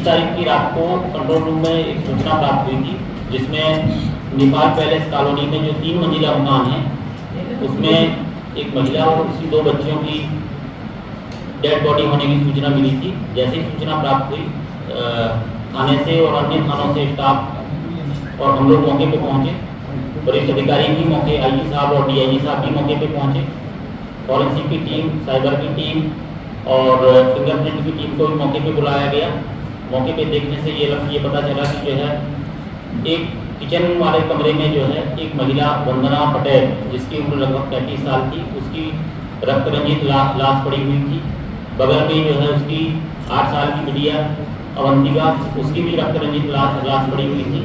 20 तारीख की रात को कंट्रोल रूम में एक सूचना प्राप्त हुई थी, जिसमें नेपाल पैलेस कॉलोनी में जो 3 मंजिला मकान है उसमें एक महिला और उसकी 2 बच्चियों की डेड बॉडी होने की सूचना मिली थी। जैसे ही सूचना प्राप्त हुई थाने से और अन्य थानों से स्टाफ और हम लोग मौके पर पहुंचे। वरिष्ठ अधिकारी भी मौके, आईजी साहब और डीआईजी साहब भी मौके पर पहुंचे। फॉरेंसिक की टीम, साइबर की टीम और फिंगरप्रिंट की टीम को भी मौके पे बुलाया गया। मौके पे देखने से ये पता चला कि जो है एक किचन वाले कमरे में जो है एक महिला वंदना पटेल, जिसकी उम्र लगभग 35 साल थी, उसकी रक्त रंजित लाश पड़ी हुई थी। बगल में जो है उसकी 8 साल की बिटिया अवंतिका, उसकी भी रक्त रंजित लाश पड़ी हुई थी।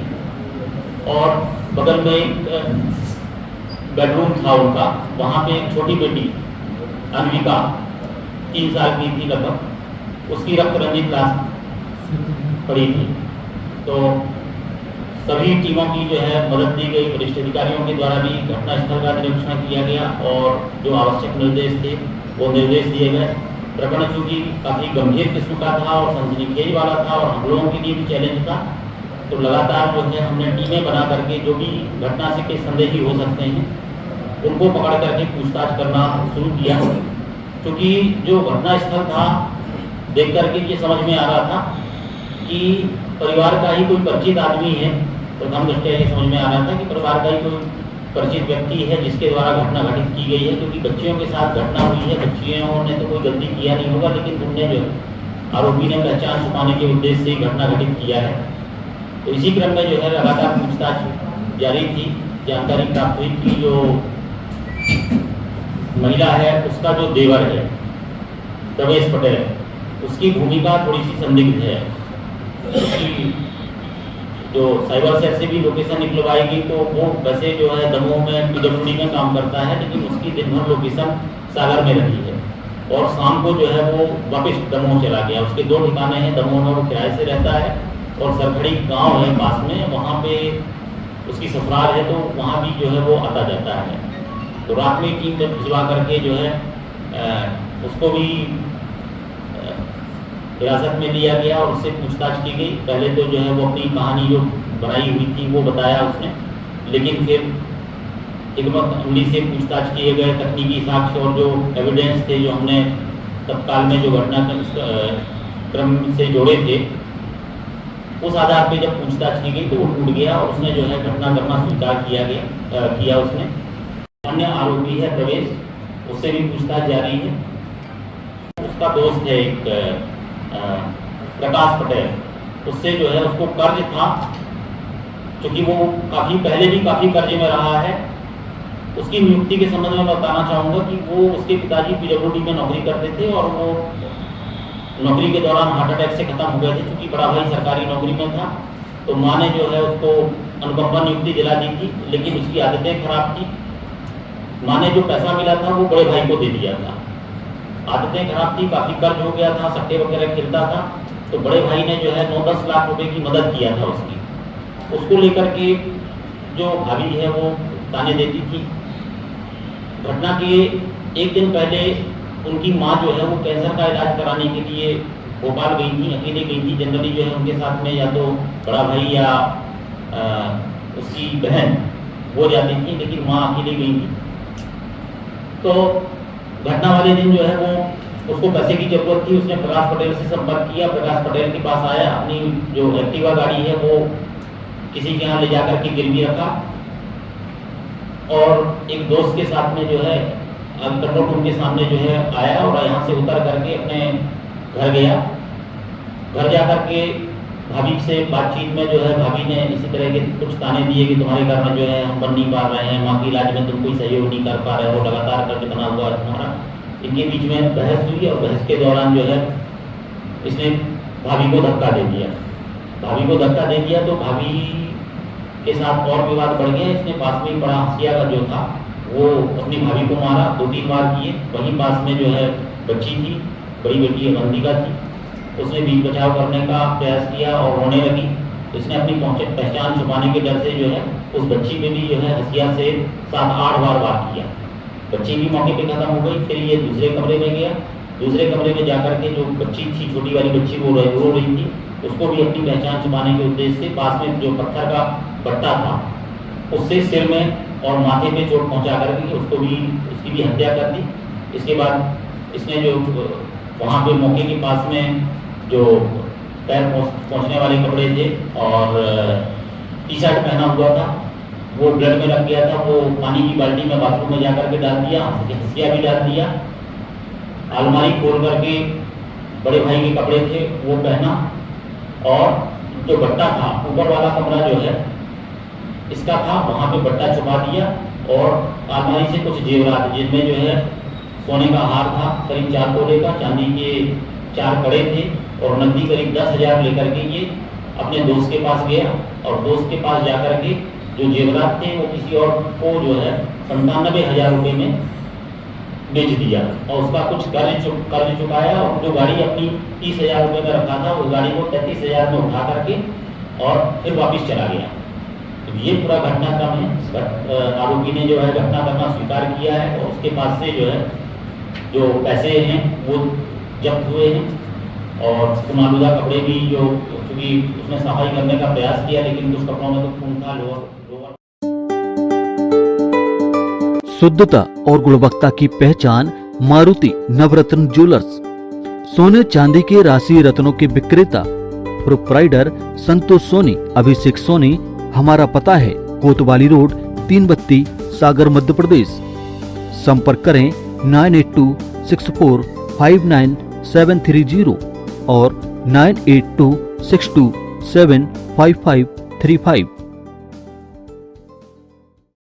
और बगल में एक बेडरूम था उनका, वहाँ पे एक छोटी बेटी अन्विका 3 साल की थी लगभग, उसकी रक्त रंजित लाश पड़ी थी। तो सभी टीमों की जो है मदद दी गई। वरिष्ठ अधिकारियों के द्वारा भी घटनास्थल का निरीक्षण किया गया और जो आवश्यक निर्देश थे वो निर्देश दिए गए। प्रकरण चूँकि काफ़ी गंभीर किस्म का था और सनसनीखेज वाला था और हम लोगों के लिए भी चैलेंज था, तो लगातार जो है हमने टीमें बना करके जो भी घटना से के संदेही हो सकते हैं उनको पकड़ करके पूछताछ करना शुरू किया। क्योंकि जो घटनास्थल था देख करके ये समझ में आ रहा था कि परिवार का ही कोई परिचित आदमी है। प्रथम दृष्टया ये समझ में आ रहा था कि परिवार का ही कोई परिचित व्यक्ति है जिसके द्वारा घटना घटित की गई है, क्योंकि बच्चियों के साथ घटना हुई है। बच्चियों ने तो कोई गलती किया नहीं होगा, लेकिन उनने जो आरोपी ने पहचान छुपाने के उद्देश्य से घटना घटित किया है। तो इसी क्रम में जो है लगातार पूछताछ जारी थी। जानकारी प्राप्त हुई कि जो महिला है उसका जो देवर है प्रवेश पटेल, उसकी भूमिका थोड़ी सी संदिग्ध है। जो साइबर सेल से भी लोकेशन निकलवाई गई, तो वो वैसे जो है दमोह में पीडब्ल्यूडी में काम करता है, लेकिन उसकी दिन भर लोकेशन सागर में रही है और शाम को जो है वो वापस दमोह चला गया। उसके 2 ठिकाने हैं, दमोह में वो किराए से रहता है और सरखड़ी गांव है पास में, वहाँ पे उसकी ससुराल है, तो वहाँ भी जो है वो आता जाता है। तो रात में टीम जब भिजवा करके जो है उसको भी हिरासत में लिया गया और उससे पूछताछ की गई। पहले तो जो है वो अपनी कहानी जो बनाई हुई थी वो बताया उसने, लेकिन फिर हिकमत अमली से पूछताछ किए गए तकनीकी साक्ष्य और जो एविडेंस थे जो हमने तत्काल में जो घटना क्रम से जोड़े थे, उस आधार पे जब पूछताछ की गई तो वो टूट गया और उसने जो है घटना करना स्वीकार किया उसने। अन्य आरोपी है प्रवेश, उससे भी पूछताछ जारी है। उसका दोस्त है एक प्रकाश पटेल, उससे जो है उसको कर्ज था, क्योंकि वो पहले भी काफ़ी कर्ज में रहा है। उसकी नियुक्ति के संबंध में बताना चाहूँगा कि वो उसके पिताजी पीडब्ल्यूडी में नौकरी करते थे और वो नौकरी के दौरान हार्ट अटैक से खत्म हो गए थे। क्योंकि बड़ा भाई सरकारी नौकरी में था, तो माँ ने जो है उसको अनुकंपा नियुक्ति दिला दी थी, लेकिन उसकी आदतें खराब थी। माँ ने जो पैसा मिला था वो बड़े भाई को दे दिया था। आदतें खराब थी, काफ़ी कर्ज हो गया था, सट्टे वगैरह खेलता था, तो बड़े भाई ने जो है 9-10 लाख रुपए की मदद किया था उसकी। उसको लेकर के जो भाभी है वो ताने देती थी। घटना के 1 दिन पहले उनकी माँ जो है वो कैंसर का इलाज कराने के लिए भोपाल गई थी, अकेले गई थी। जनरली जो है उनके साथ में या तो बड़ा भाई या उसकी बहन वो जाती थी, लेकिन माँ अकेले गई थी। तो घटना वाले दिन जो है वो उसको पैसे की जरूरत थी। उसने प्रकाश पटेल से संपर्क किया, प्रकाश पटेल के पास आया, अपनी जो एक्टिवा गाड़ी है वो किसी के यहाँ ले जाकर के गिरवी रखा और एक दोस्त के साथ में जो है कंट्रोल रूम के सामने जो है आया और यहाँ से उतर करके अपने घर गया। घर जा करके भाभी से बातचीत में जो है भाभी ने इसी तरह के कुछ ताने दिए कि तुम्हारे कारण जो है हम बन नहीं पा रहे हैं, माँ के इलाज में तुम कोई सहयोग नहीं कर पा रहे हो, लगातार कर्ज बना हुआ है तुम्हारा। इनके बीच में बहस हुई और बहस के दौरान जो है इसने भाभी को धक्का दे दिया। भाभी को धक्का दे दिया तो भाभी के साथ और विवाद बढ़ गया। इसने पास में ही पड़ा हंसिया का जो था वो अपनी भाभी को मारा, 2-3 बार किए। वहीं पास में जो है बच्ची थी, बड़ी बेटी अवंतिका थी, उसने बीच बचाव करने का प्रयास किया और रोने लगी। इसने अपनी पहचान छुपाने के डर से जो है उस बच्ची पे भी जो है हंसिया से 7-8 बार वार किया। बच्ची भी मौके पे खत्म हो गई। फिर ये दूसरे कमरे में गया दूसरे कमरे में जाकर के जो बच्ची थी, छोटी वाली बच्ची, वो रो रही थी, उसको भी अपनी पहचान छुपाने के उद्देश्य से पास में जो पत्थर का बट्टा था उससे सिर में और माथे पे चोट पहुंचा करके उसकी भी हत्या कर दी। इसके बाद इसने जो वहाँ पे मौके के पास में जो पैर पहुँचने वाले कपड़े थे और टी शर्ट पहना हुआ था, वो ब्लड में लग गया था, वो पानी की बाल्टी में बाथरूम में जाकर के डाल दिया, हंसिया भी डाल दिया। अलमारी खोल करके बड़े भाई के कपड़े थे वो पहना, और जो बट्टा था, ऊपर वाला कमरा जो है इसका था, वहाँ पे बट्टा छुपा दिया और अलमारी से कुछ जेवरात जिनमें जो है सोने का हार था करीब 4 तोले का, चांदी के 4 कड़े थे और नकदी करीब 10,000 लेकर के ये अपने दोस्त के पास गया और दोस्त के पास जाकर के जो जेवरात थे वो किसी और को जो है 97,000 रुपये में बेच दिया और उसका कुछ कर्ज चुकाया और जो गाड़ी अपनी 30,000 रुपये में रखा था उस गाड़ी को 33,000 में उठा करके और फिर वापस चला गया। तो ये पूरा घटनाक्रम है। आरोपी ने जो है घटना करना स्वीकार किया है और उसके पास से जो है जो पैसे हैं वो जब्त हुए हैं और मालूदा कपड़े भी जो चूँकि उसने सफाई करने का प्रयास किया लेकिन कुछ कपड़ों में तो खून था, लोअर। शुद्धता और गुणवत्ता की पहचान मारुति नवरत्न ज्वेलर्स। सोने चांदी के राशि रत्नों के विक्रेता प्रोप्राइटर संतोष सोनी, अभिषेक सोनी। हमारा पता है कोतवाली रोड, 3 बत्ती, सागर, मध्य प्रदेश। संपर्क करें 9826459730 और 9826275535।